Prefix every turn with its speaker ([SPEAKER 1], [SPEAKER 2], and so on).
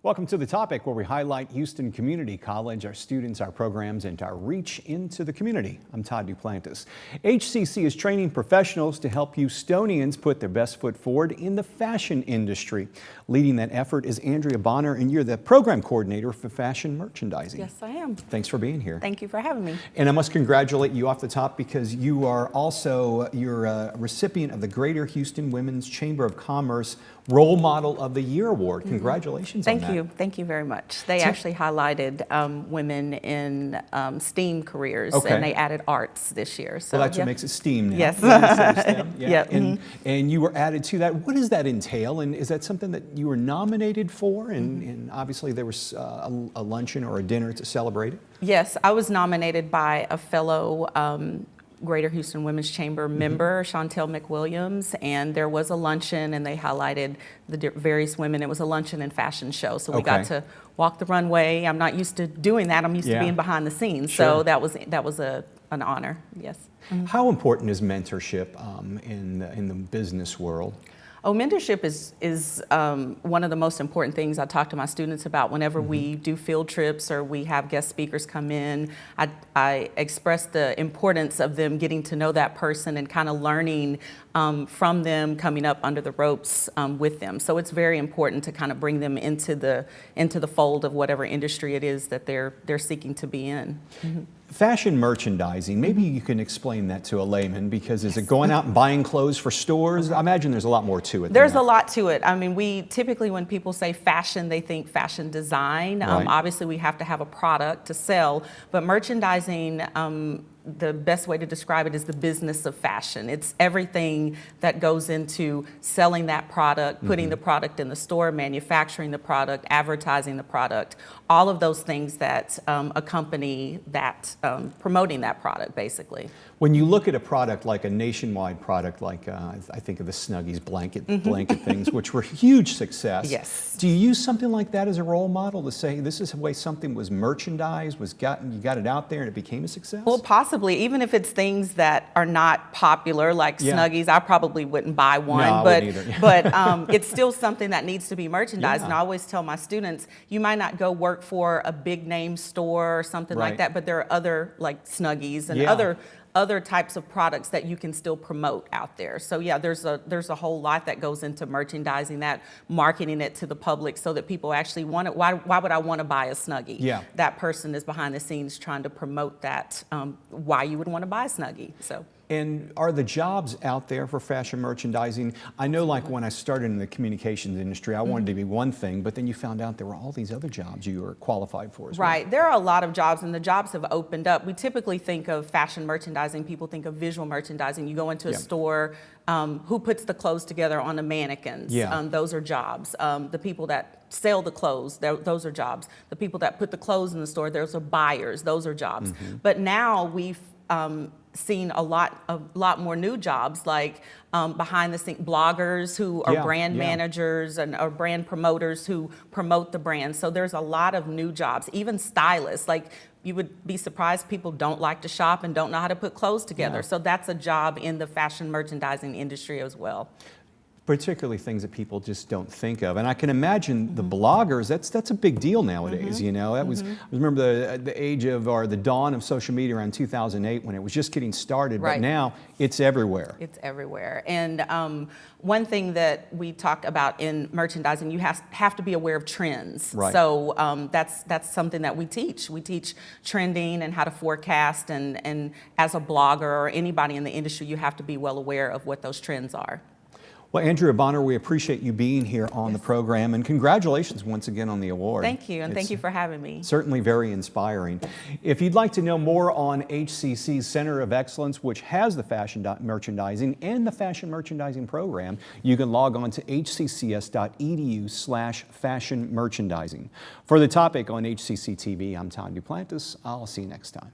[SPEAKER 1] Welcome to The Topic, where we highlight Houston Community College, our students, our programs, and our reach into the community. I'm Todd Duplantis. HCC is training professionals to help Houstonians put their best foot forward in the fashion industry. Leading that effort is Andrea Bonner, and you're the program coordinator for fashion merchandising.
[SPEAKER 2] Yes, I am.
[SPEAKER 1] Thanks for being here.
[SPEAKER 2] Thank you for having me.
[SPEAKER 1] And I must congratulate you off the top because you are also you're a recipient of the Greater Houston Women's Chamber of Commerce Role Model of the Year Award. Congratulations on that.
[SPEAKER 2] Thank you very much. They actually highlighted women in STEAM careers,
[SPEAKER 1] Okay.
[SPEAKER 2] and they added arts this year. So
[SPEAKER 1] Well, that's what makes it STEAM now.
[SPEAKER 2] Yes.
[SPEAKER 1] STEM, yeah.
[SPEAKER 2] Yep.
[SPEAKER 1] And you were added to that. What does that entail? And is that something that you were nominated for? And obviously there was a luncheon or a dinner to celebrate it?
[SPEAKER 2] Yes, I was nominated by a fellow Greater Houston Women's Chamber member, Chantel McWilliams, and there was a luncheon and they highlighted the various women. It was a luncheon and fashion show, so we got to walk the runway. I'm not used to doing that. I'm used to being behind the scenes, so that was an honor. Yes.
[SPEAKER 1] How important is mentorship in the business world?
[SPEAKER 2] Oh, mentorship is one of the most important things I talk to my students about whenever we do field trips or we have guest speakers come in. I express the importance of them getting to know that person and kind of learning from them, coming up under the ropes with them. So it's very important to kind of bring them into the fold of whatever industry it is that they're seeking to be in.
[SPEAKER 1] Fashion merchandising, maybe you can explain that to a layman, because is it going out and buying clothes for stores? I imagine there's a lot more to it.
[SPEAKER 2] There's a lot to it. I mean, we typically, when people say fashion, they think fashion design. Obviously, we have to have a product to sell, but merchandising, the best way to describe it is the business of fashion. It's everything that goes into selling that product, putting the product in the store, manufacturing the product, advertising the product, all of those things that accompany that, promoting that product, basically.
[SPEAKER 1] When you look at a product like a nationwide product, like I think of the Snuggies blanket things, which were huge success.
[SPEAKER 2] Yes.
[SPEAKER 1] Do you use something like that as a role model to say this is the way something was merchandised, you got it out there and it became a success?
[SPEAKER 2] Well, possibly. Even if it's things that are not popular, like Snuggies, I probably wouldn't buy one.
[SPEAKER 1] No, I wouldn't either.
[SPEAKER 2] But it's still something that needs to be merchandised. And I always tell my students, you might not go work for a big name store or something like that, but there are other, like Snuggies and other types of products that you can still promote out there. So yeah, there's a whole lot that goes into merchandising that, marketing it to the public so that people actually want it. Why would I want to buy a Snuggie? Yeah. That person is behind the scenes trying to promote that, why you would want to buy a Snuggie. So.
[SPEAKER 1] And are the jobs out there for fashion merchandising? I know, like when I started in the communications industry, I wanted to be one thing, but then you found out there were all these other jobs you were qualified for as well.
[SPEAKER 2] Right, there are a lot of jobs, and the jobs have opened up. We typically think of fashion merchandising, people think of visual merchandising. You go into a store, who puts the clothes together on the mannequins? Those are jobs. The people that sell the clothes, those are jobs. The people that put the clothes in the store, those are buyers, those are jobs. But now we've seen a lot more new jobs, like behind the scenes bloggers who are brand managers and or brand promoters who promote the brand. So there's a lot of new jobs, even stylists. Like, you would be surprised people don't like to shop and don't know how to put clothes together. So that's a job in the fashion merchandising industry as well.
[SPEAKER 1] Particularly things that people just don't think of. And I can imagine the bloggers, that's a big deal nowadays, you know. That was, I remember the age of, or the dawn of social media around 2008 when it was just getting started, but now it's everywhere.
[SPEAKER 2] It's everywhere. And one thing that we talk about in merchandising, you have to be aware of trends. So that's something that we teach. We teach trending and how to forecast, and as a blogger or anybody in the industry, you have to be well aware of what those trends are.
[SPEAKER 1] Well, Andrea Bonner, we appreciate you being here on the program, and congratulations once again on the award.
[SPEAKER 2] Thank you, and thank you for having me.
[SPEAKER 1] Certainly very inspiring. If you'd like to know more on HCC's Center of Excellence, which has the fashion merchandising and the fashion merchandising program, you can log on to hccs.edu/fashion merchandising. For The Topic on HCC TV, I'm Todd Duplantis. I'll see you next time.